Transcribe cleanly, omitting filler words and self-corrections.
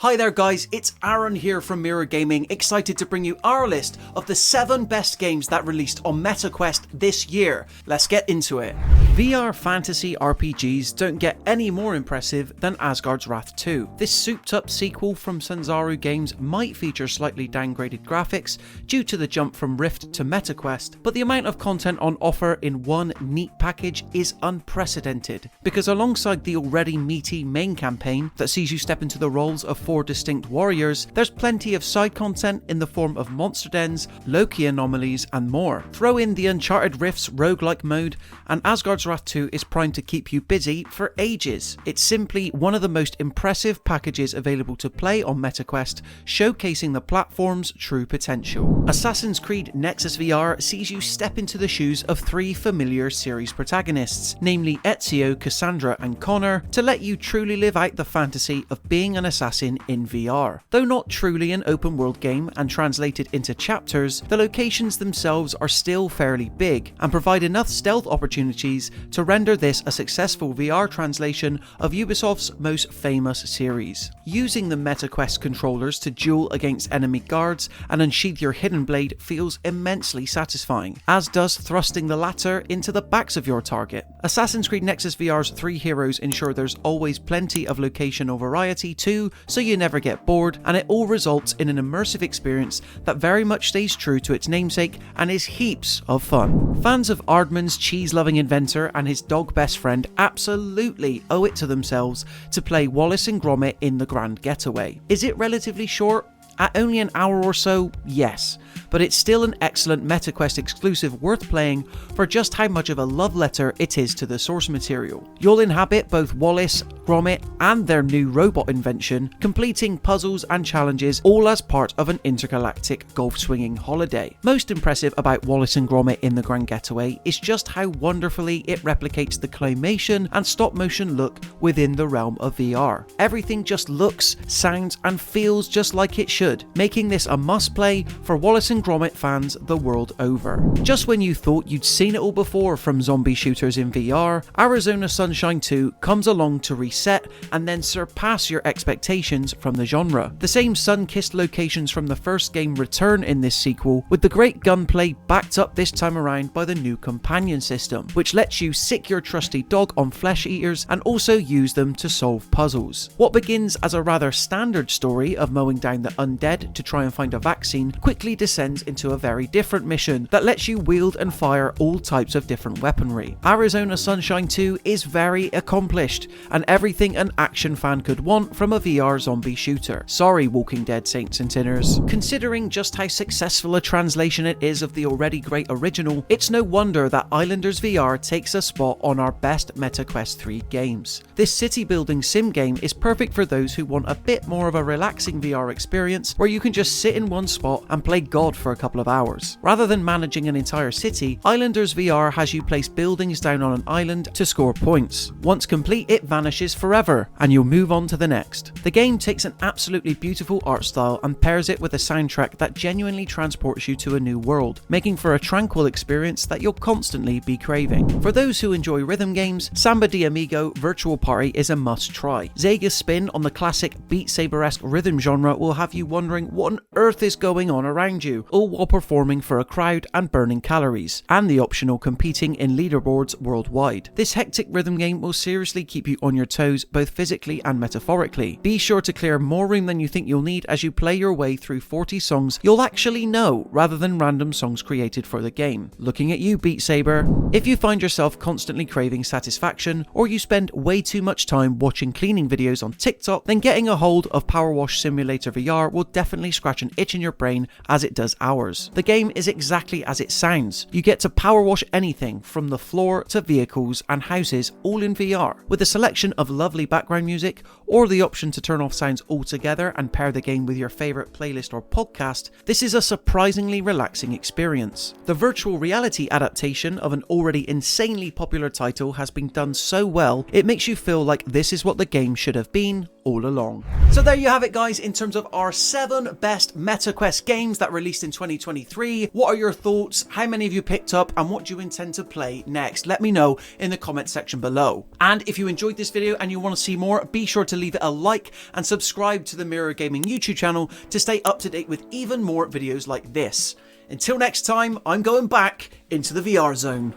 Hi there guys, it's Aaron here from Mirror Gaming, excited to bring you our list of the 7 best games that released on MetaQuest this year. Let's get into it. VR fantasy RPGs don't get any more impressive than Asgard's Wrath 2. This souped up sequel from Sanzaru Games might feature slightly downgraded graphics due to the jump from Rift to MetaQuest, but the amount of content on offer in one neat package is unprecedented, because alongside the already meaty main campaign that sees you step into the roles of 4 distinct warriors, there's plenty of side content in the form of monster dens, Loki anomalies, and more. Throw in the Uncharted Rift's roguelike mode, and Asgard's Wrath 2 is primed to keep you busy for ages. It's simply one of the most impressive packages available to play on MetaQuest, showcasing the platform's true potential. Assassin's Creed Nexus VR sees you step into the shoes of 3 familiar series protagonists, namely Ezio, Cassandra, and Connor, to let you truly live out the fantasy of being an assassin in VR. Though not truly an open world game and translated into chapters, the locations themselves are still fairly big and provide enough stealth opportunities to render this a successful VR translation of Ubisoft's most famous series. Using the MetaQuest controllers to duel against enemy guards and unsheath your hidden blade feels immensely satisfying, as does thrusting the latter into the backs of your target. Assassin's Creed Nexus VR's 3 heroes ensure there's always plenty of locational variety too, so you never get bored, and it all results in an immersive experience that very much stays true to its namesake and is heaps of fun. Fans of Aardman's cheese-loving inventor and his dog best friend absolutely owe it to themselves to play Wallace and Grommet in the Grand Getaway. Is it relatively short? At only an hour or so, yes, but it's still an excellent MetaQuest exclusive worth playing for just how much of a love letter it is to the source material. You'll inhabit both Wallace, Grommet, and their new robot invention, completing puzzles and challenges all as part of an intergalactic golf-swinging holiday. Most impressive about Wallace and Grommet in the Grand Getaway is just how wonderfully it replicates the claymation and stop-motion look within the realm of VR. Everything just looks, sounds, and feels just like it should, making this a must-play for Wallace and Grommet fans the world over. Just when you thought you'd seen it all before from zombie shooters in VR, Arizona Sunshine 2 comes along to reset and then surpass your expectations from the genre. The same sun-kissed locations from the first game return in this sequel, with the great gunplay backed up this time around by the new companion system, which lets you sick your trusty dog on flesh eaters and also use them to solve puzzles. What begins as a rather standard story of mowing down the undead to try and find a vaccine quickly descends into a very different mission that lets you wield and fire all types of different weaponry. Arizona Sunshine 2 is very accomplished and everything an action fan could want from a VR zombie shooter. Sorry, Walking Dead saints and sinners. Considering just how successful a translation it is of the already great original, it's no wonder that Islanders VR takes a spot on our best MetaQuest 3 games. This city building sim game is perfect for those who want a bit more of a relaxing VR experience where you can just sit in one spot and play God for a couple of hours. Rather than managing an entire city, Islanders VR has you place buildings down on an island to score points. Once complete, it vanishes forever, and you'll move on to the next. The game takes an absolutely beautiful art style and pairs it with a soundtrack that genuinely transports you to a new world, making for a tranquil experience that you'll constantly be craving. For those who enjoy rhythm games, Samba de Amigo Virtual Party is a must-try. Sega's spin on the classic Beat Saber-esque rhythm genre will have you wondering what on earth is going on around you, all while performing for a crowd and burning calories, and the optional competing in leaderboards worldwide. This hectic rhythm game will seriously keep you on your toes both physically and metaphorically. Be sure to clear more room than you think you'll need as you play your way through 40 songs you'll actually know, rather than random songs created for the game. Looking at you, Beat Saber. If you find yourself constantly craving satisfaction, or you spend way too much time watching cleaning videos on TikTok, then getting a hold of PowerWash Simulator VR will definitely scratch an itch in your brain as it does ours. The game is exactly as it sounds. You get to power wash anything from the floor to vehicles and houses, all in VR. With a selection of lovely background music, or the option to turn off sounds altogether and pair the game with your favourite playlist or podcast, this is a surprisingly relaxing experience. The virtual reality adaptation of an already insanely popular title has been done so well, it makes you feel like this is what the game should have been all along. So there you have it, guys, in terms of our 7 best MetaQuest games that released in 2023. What are your thoughts? How many have you picked up, and what do you intend to play next? Let me know in the comment section below. And if you enjoyed this video and you want to see more, be sure to leave it a like and subscribe to the Mirror Gaming YouTube channel to stay up to date with even more videos like this. Until next time, I'm going back into the VR zone.